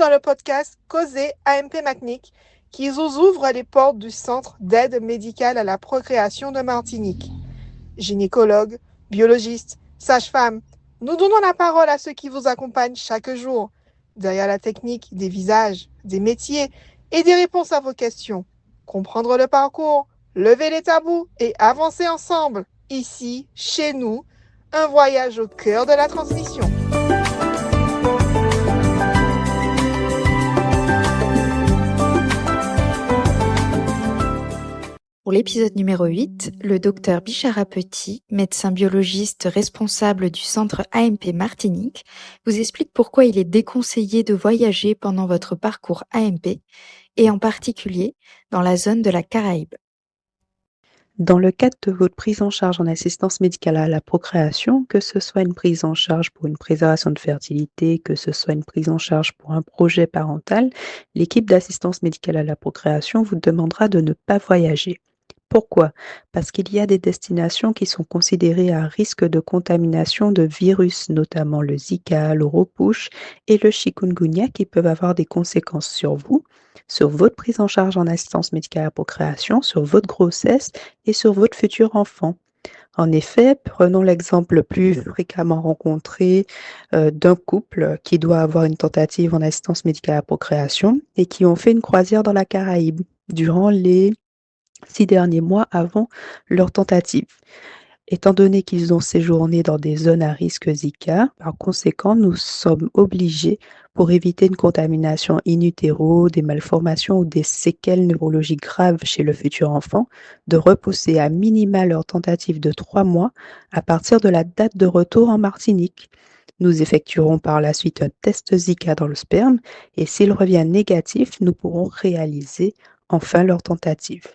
dans le podcast Causer AMP Martinique qui vous ouvre les portes du Centre d'aide médicale à la procréation de Martinique. Gynécologues, biologistes, sages-femmes, nous donnons la parole à ceux qui vous accompagnent chaque jour, derrière la technique, des visages, des métiers et des réponses à vos questions. Comprendre le parcours, lever les tabous et avancer ensemble, ici, chez nous, un voyage au cœur de la transmission. Pour l'épisode numéro 8, le docteur Bichara Petit, médecin biologiste responsable du centre AMP Martinique, vous explique pourquoi il est déconseillé de voyager pendant votre parcours AMP et en particulier dans la zone de la Caraïbe. Dans le cadre de votre prise en charge en assistance médicale à la procréation, que ce soit une prise en charge pour une préservation de fertilité, que ce soit une prise en charge pour un projet parental, l'équipe d'assistance médicale à la procréation vous demandera de ne pas voyager. Pourquoi? Parce qu'il y a des destinations qui sont considérées à risque de contamination de virus, notamment le Zika, le ropouche et le chikungunya, qui peuvent avoir des conséquences sur vous, sur votre prise en charge en assistance médicale à la procréation, sur votre grossesse et sur votre futur enfant. En effet, prenons l'exemple le plus fréquemment rencontré d'un couple qui doit avoir une tentative en assistance médicale à la procréation et qui ont fait une croisière dans la Caraïbe durant les 6 derniers mois avant leur tentative. Étant donné qu'ils ont séjourné dans des zones à risque Zika, par conséquent, nous sommes obligés, pour éviter une contamination in utero, des malformations ou des séquelles neurologiques graves chez le futur enfant, de repousser à minima leur tentative de 3 mois à partir de la date de retour en Martinique. Nous effectuerons par la suite un test Zika dans le sperme et s'il revient négatif, nous pourrons réaliser enfin leur tentative.